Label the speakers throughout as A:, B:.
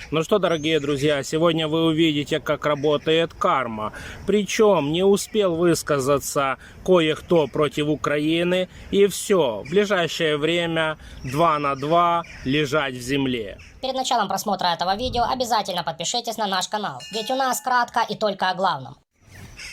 A: Ну что, дорогие друзья, сегодня вы увидите, как работает карма. Причем не успел высказаться кое-кто против Украины, и все, в ближайшее время 2 на 2 лежать в земле.
B: Перед началом просмотра этого видео обязательно подпишитесь на наш канал, ведь у нас кратко и только о главном.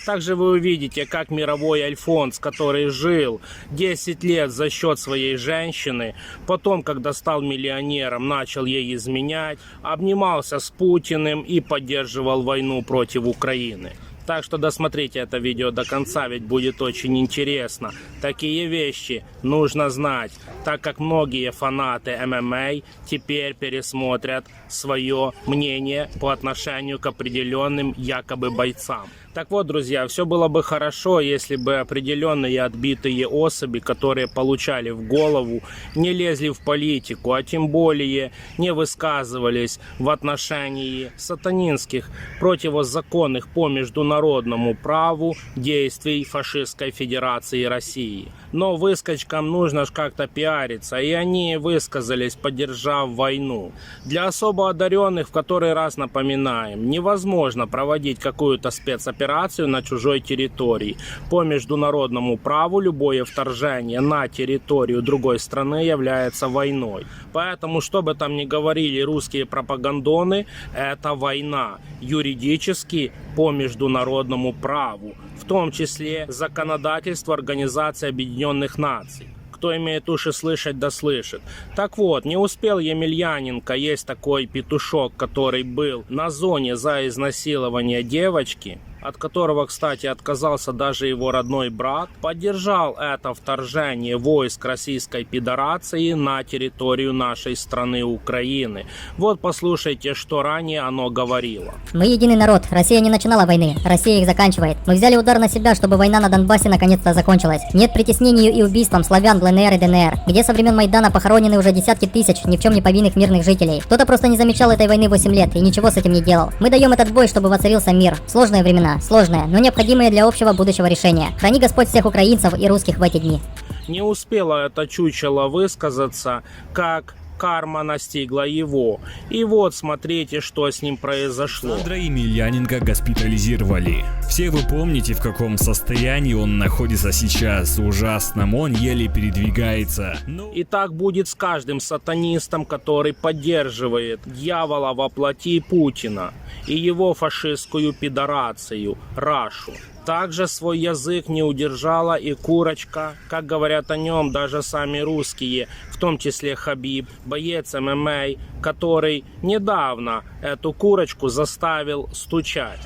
A: Также вы увидите, как мировой Альфонс, который жил 10 лет за счет своей женщины, потом, когда стал миллионером, начал ей изменять, обнимался с Путиным и поддерживал войну против Украины. Так что досмотрите это видео до конца, ведь будет очень интересно. Такие вещи нужно знать, так как многие фанаты ММА теперь пересмотрят свое мнение по отношению к определенным якобы бойцам. Так вот, друзья, все было бы хорошо, если бы определенные отбитые особи, которые получали в голову, не лезли в политику, а тем более не высказывались в отношении сатанинских, противозаконных по международному праву действий фашистской федерации России. Но выскочкам нужно ж как-то пиариться, и они высказались, поддержав войну. Для особо одаренных, в который раз напоминаем, невозможно проводить какую-то спецоперацию на чужой территории. По международному праву любое вторжение на территорию другой страны является войной. Поэтому, что бы там ни говорили русские пропагандоны, это война. Юридически по международному праву, в том числе законодательство Организации Объединенных Наций. Кто имеет уши слышать, да слышит. Так вот, не успел Емельяненко, есть такой петушок, который был на зоне за изнасилование девочки, от которого, кстати, отказался даже его родной брат, поддержал это вторжение войск Российской Федерации на территорию нашей страны Украины. Вот послушайте, что ранее оно говорило.
C: Мы единый народ, Россия не начинала войны, Россия их заканчивает. Мы взяли удар на себя, чтобы война на Донбассе наконец-то закончилась. Нет притеснению и убийствам славян в ЛНР и ДНР, где со времен Майдана похоронены уже десятки тысяч ни в чем не повинных мирных жителей. Кто-то просто не замечал этой войны 8 лет и ничего с этим не делал. Мы даем этот бой, чтобы воцарился мир. Сложные времена, сложное, но необходимое для общего будущего решения. Храни Господь всех украинцев и русских в эти дни.
A: Не успела это чучело высказаться, как карма настигла его. И вот смотрите, что с ним произошло.
D: Александра Емельяненко госпитализировали. Все вы помните, в каком состоянии он находится сейчас. Ужасном, он еле передвигается.
A: И так будет с каждым сатанистом, который поддерживает дьявола во плоти Путина и его фашистскую пидорацию, Рашу. Также свой язык не удержала и курочка, как говорят о нем даже сами русские, в том числе Хабиб, боец ММА, который недавно эту курочку заставил стучать.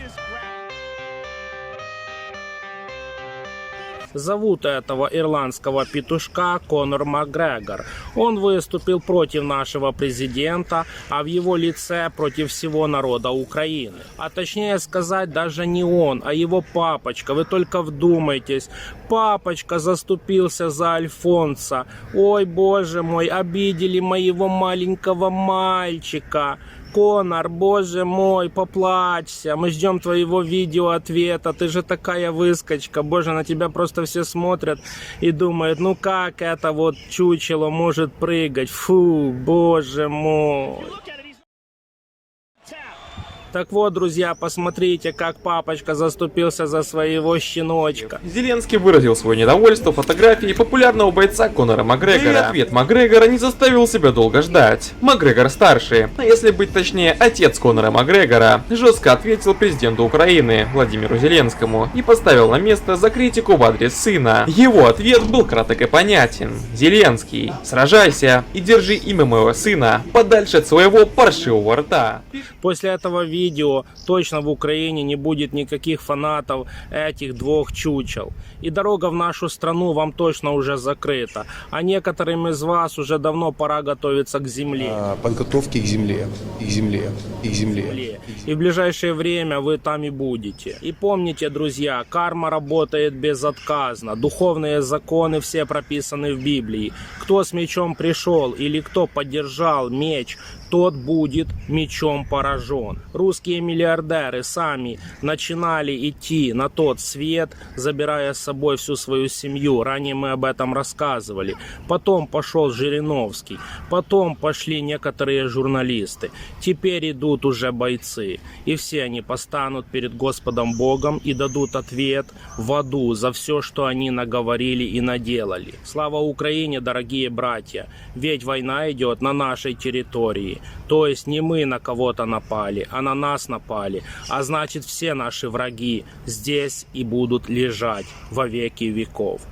A: Зовут этого ирландского петушка Конор Макгрегор. Он выступил против нашего президента, а в его лице против всего народа Украины. А точнее сказать, даже не он, а его папочка. Вы только вдумайтесь. Папочка заступился за Альфонса. Ой, боже мой, обидели моего маленького мальчика. Конор, боже мой, поплачься, мы ждем твоего видео ответа, ты же такая выскочка, боже, на тебя просто все смотрят и думают, ну как это вот чучело может прыгать, фу, боже мой. Так вот, друзья, посмотрите, как папочка заступился за своего щеночка.
E: Зеленский выразил свое недовольство фотографией популярного бойца Конора Макгрегора. И ответ Макгрегора не заставил себя долго ждать. Макгрегор старший, а если быть точнее, отец Конора Макгрегора, жестко ответил президенту Украины Владимиру Зеленскому и поставил на место за критику в адрес сына. Его ответ был краток и понятен. Зеленский, сражайся и держи имя моего сына подальше от своего паршивого рта.
A: После этого видео точно в Украине не будет никаких фанатов этих двух чучел. И дорога в нашу страну вам точно уже закрыта. А некоторым из вас уже давно пора готовиться к земле.
F: Подготовки к земле, и к земле, и к земле.
A: И в ближайшее время вы там и будете. И помните, друзья, карма работает безотказно. Духовные законы все прописаны в Библии. Кто с мечом пришел или кто поддержал меч, тот будет мечом поражен. Русские миллиардеры сами начинали идти на тот свет, забирая с собой всю свою семью. Ранее мы об этом рассказывали. Потом пошел Жириновский. Потом пошли некоторые журналисты. Теперь идут уже бойцы. И все они постанут перед Господом Богом и дадут ответ в аду за все, что они наговорили и наделали. Слава Украине, дорогие братья! Ведь война идет на нашей территории. То есть не мы на кого-то напали, а на нас напали. А значит, все наши враги здесь и будут лежать во веки веков.